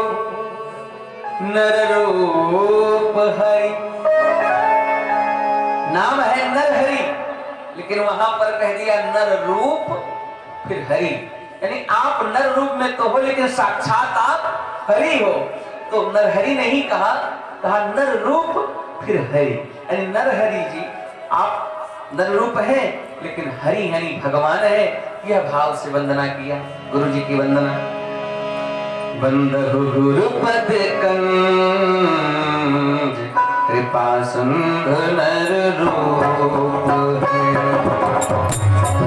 नर रूप हरि। नाम है नर हरि, लेकिन वहां पर कह दिया नर रूप फिर हरि, यानी आप नर रूप में तो हो लेकिन साक्षात आप हरि हो। तो नर हरि नहीं कहा, कहा नर रूप फिर हरि, यानी नर हरि जी आप नर रूप है लेकिन हरि यानी भगवान है। यह भाव से वंदना किया, गुरु जी की वंदना। बंदहु गुरुपद कंज कृपा सिंधु नर रूप है।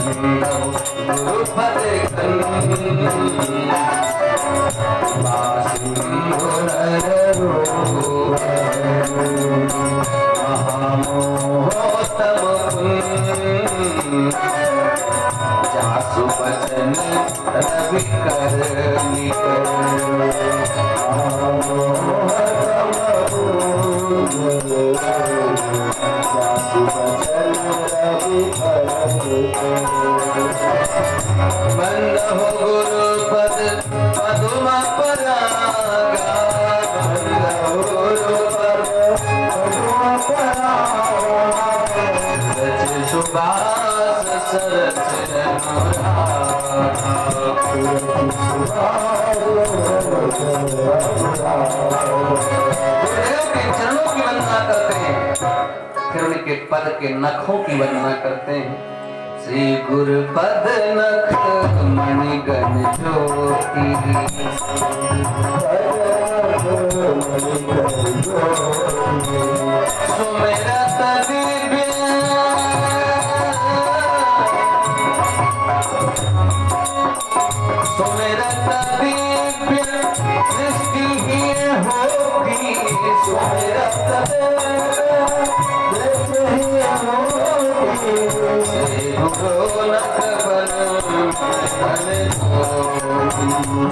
बंदहु गुरुपद कंज कृपा सिंधु नर रूप है। महामोहतम जासु बचन रवि कर निकर। जासु बचन रवि कर बंदहु गुरुपद पदुम परागा। बंदहु गुरुपद पदुम परागा। रच सुबास सरस गुरुदेव के चरणों की वंदना करते हैं, फिर उनके पद के नखों की वंदना करते हैं। श्री गुरुपद नख मणिगण ज्योति। सुमिरत दिव्य सुमिरत दिव्य सृष्टि ही होगी। सुमिरत श्री गुरु नख बन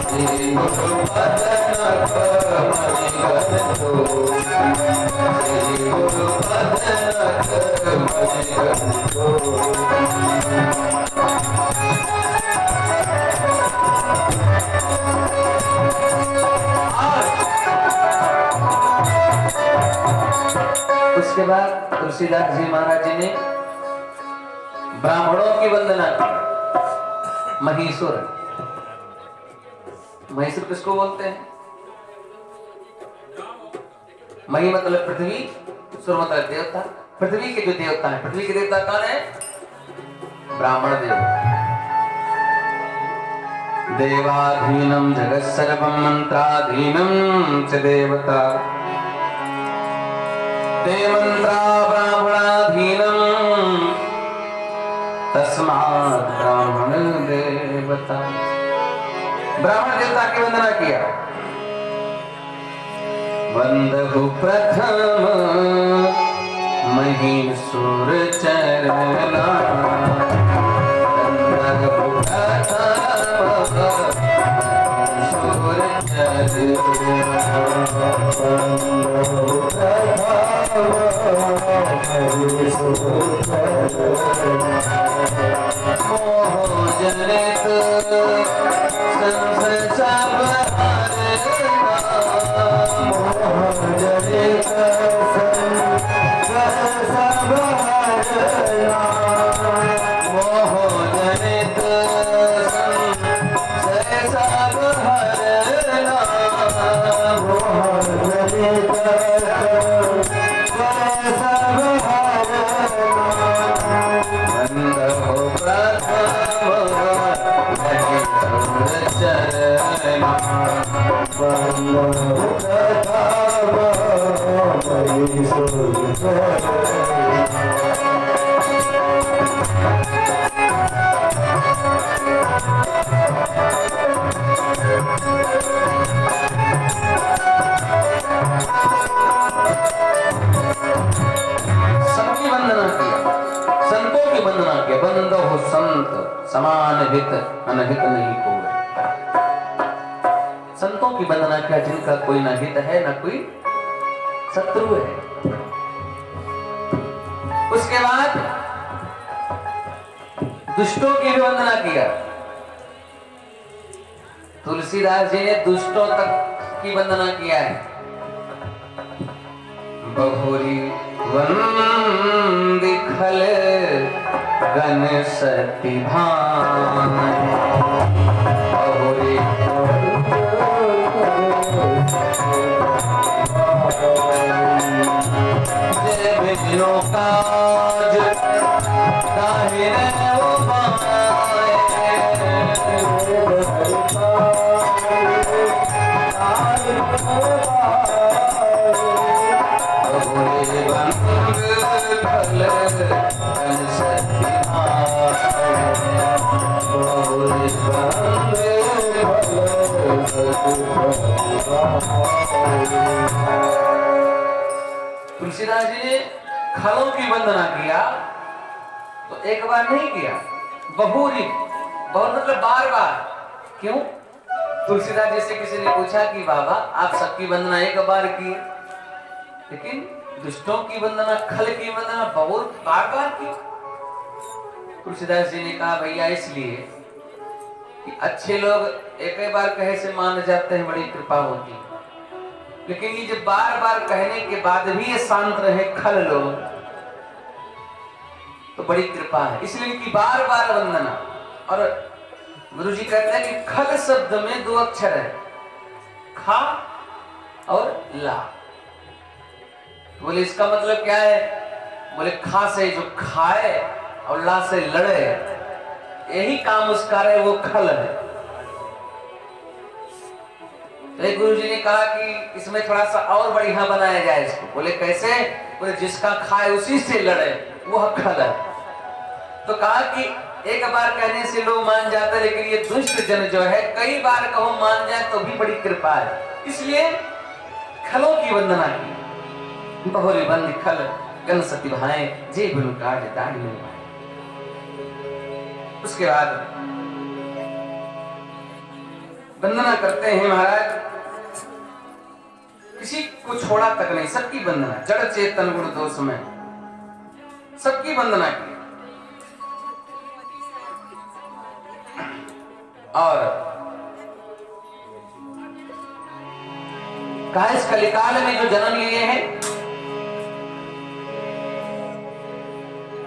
श्री गुरुपद नख मणिगण ज्योति। श्री गुरुपद नख मणिगण उसके बाद तुलसीदास जी महाराज जी ने ब्राह्मणों की वंदना की। महीसुर, महीसुर किसको बोलते हैं? मही मतलब पृथ्वी, सुर मतलब देवता। पृथ्वी के जो देवता है, पृथ्वी के देवता कौन है? ब्राह्मण देव। देवाधीनम जगत सर्वम मंत्राधीनम च देवता। देवंत्रा ब्राह्मणाधीनम तस्मात् ब्राह्मण देवता। ब्राह्मण देवता की वंदना किया। वंदहु प्रथम महीसुर चरणा। वंदहु प्रथम महीसुर मोह जनित संशय सब हरना। मोह जनित संशय सब हरना। मोह जनित संशय सब हरना। मोह जनित बंदहु प्रथम महीसुर चरणा। बंदहु प्रथम महीसुर सबकी वंदना किया, संतों की वंदना किया। बंदहु संत समान हित अनहित नहीं कोई। संतों की वंदना किया जिनका कोई ना हित है ना कोई शत्रु है। उसके बाद दुष्टों की भी वंदना किया। तुलसीदास जी ने दुष्टों तक की वंदना किया है। बहुरी वंदी खल गण सती भान, बहुरी जय विष्णु काज काहे वो पाए, बहुरी वंदी खल गण सती भान, बहुरी वंदी तुलसीदास जी ने खलों की वंदना किया तो एक बार नहीं किया, बहुरी, बहुत मतलब बार बार। क्यों? तुलसीदास जी से किसी ने पूछा कि बाबा आप सबकी वंदना एक बार की, लेकिन दुष्टों की वंदना, खल की वंदना बहुत बार बार की। तुलसीदास जी ने कहा भैया इसलिए कि अच्छे लोग एक बार कहे से मान जाते हैं, बड़ी कृपा होती है, लेकिन ये जब बार बार कहने के बाद भी ये शांत रहे खल लोग, तो बड़ी कृपा है, इसलिए इनकी बार बार वंदना। और गुरु जी कहते हैं कि खल शब्द में दो अक्षर है, खा और ला। बोले इसका मतलब क्या है? बोले खा से जो खाए और ला से लड़े, यही काम उसका है, वो खल है। तो गुरु जी ने कहा कि इसमें थोड़ा सा और बढ़िया बनाया जाए इसको। बोले कैसे? बोले जिसका खाए उसी से लड़े, वह खल है। तो कहा कि एक बार कहने से लोग मान जाते, लेकिन ये दुष्ट जन जो है कई बार कहो मान जाए तो भी बड़ी कृपा है, इसलिए खलों की वंदना की। बहुरी बंद खल गण सती भाए, जे गुरु काज दाढ़ी में भाए। उसके बाद वंदना करते हैं महाराज, किसी को छोड़ा तक नहीं, सबकी वंदना, जड़ चेतन गुण दोष में सबकी वंदना की। और कहा इस कलिकाल में जो जन्म लिए हैं,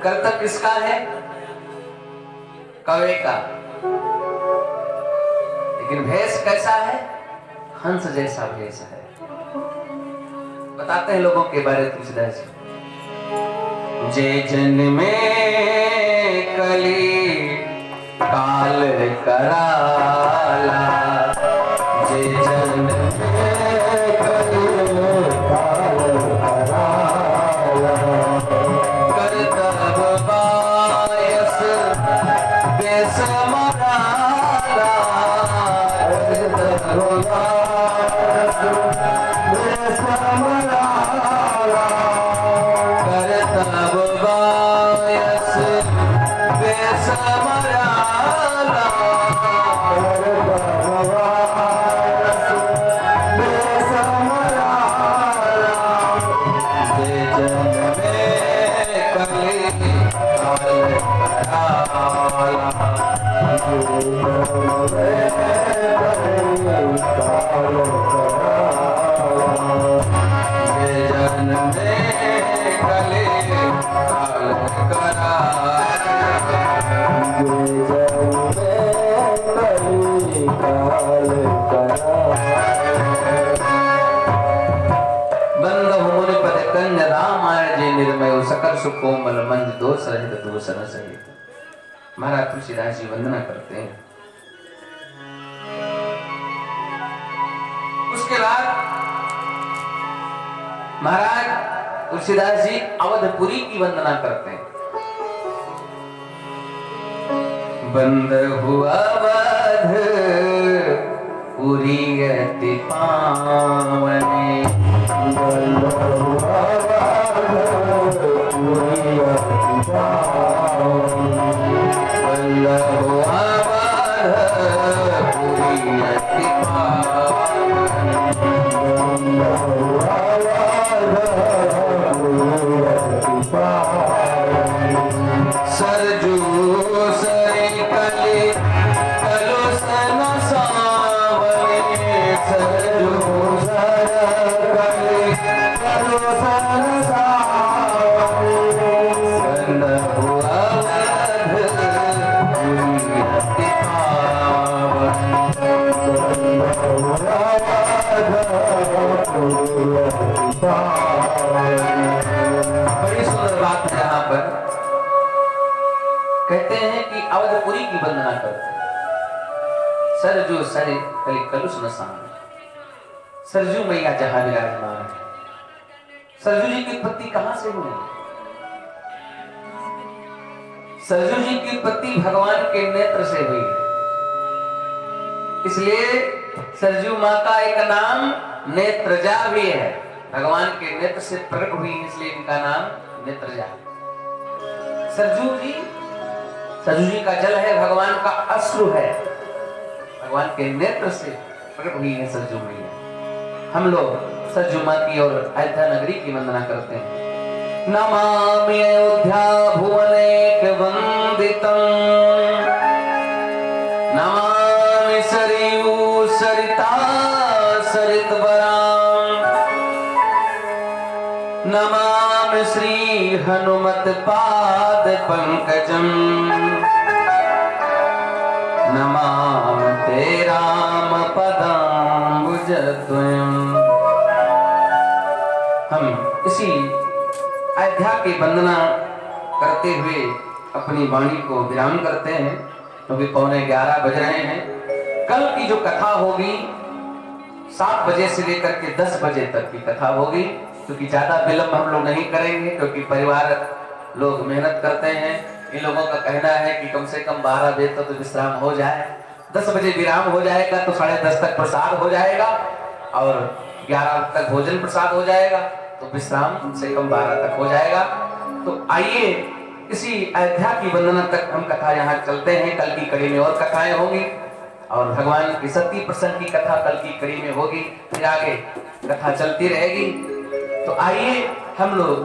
कर्तव्य किसका है? कौवे का, लेकिन भेष कैसा है? हंस जैसा भेष है। बताते हैं लोगों के बारे में तुलसीदास जी। जे जन में कली काल कराला, जे जन में कली काल कराला, करतब बायस बेस मराला, करतब बायस बेस मराला, करतब बायस बेस मराला, सकल सुकोमल मंद दोष रहित दोष न सहित। महाराज तुलसीदास जी वंदना करते हैं। उसके बाद महाराज तुलसीदास जी अवधपुरी की वंदना करते हैं। बंद हुआ अवध पुरी अति पावने, बंद हुआ सरजू बड़ी सुंदर बात है यहाँ पर। कहते हैं कि अवधपुरी की वंदना करते सरजू सरे कली कलुष नसान, सरजू मैया जहां विराजमान है। सरजू जी की उत्पत्ति कहां से हुई? सरजू जी की उत्पत्ति भगवान के नेत्र से हुई, इसलिए सरजू मां का एक नाम नेत्रजा भी है। भगवान के नेत्र से प्रकट हुई, इसलिए इनका नाम नेत्रजा। सरजू जी का जल है, भगवान का अश्रु है, भगवान के नेत्र से प्रकट हुई है सरजू मैया। हम लोग सरजू मां की और अयोध्या नगरी की वंदना करते हैं। नमामि अयोध्या भुवनेक वंदितम्, नमामि सरयू सरिता सरितवरां, नमामि श्री हनुमत पाद पंकजम्, नमामि राम पदाम्बुजद्वयम्। हम इसी अयोध्या की वंदना करते हुए अपनी वाणी को विराम करते हैं, क्योंकि 11:15 बज रहे हैं। कल की जो कथा होगी 7 बजे से लेकर के 10 बजे तक की कथा होगी, क्योंकि ज्यादा विलंब हम लोग नहीं करेंगे, क्योंकि परिवार लोग मेहनत करते हैं। इन लोगों का कहना है कि कम से कम 12 बजे तक तो विश्राम हो जाए। 10 बजे विराम हो जाएगा तो 10:30 तक प्रसाद हो जाएगा, और 11 तक भोजन प्रसाद हो जाएगा, तो विश्राम कम से कम 12 तक हो जाएगा। तो आइए इसी अयोध्या की वंदना तक हम कथा यहाँ चलते हैं। कल की कड़ी में और कथाएं होंगी, और भगवान की सती प्रसंग की कथा कल की कड़ी में होगी, फिर आगे कथा चलती रहेगी। तो आइए हम लोग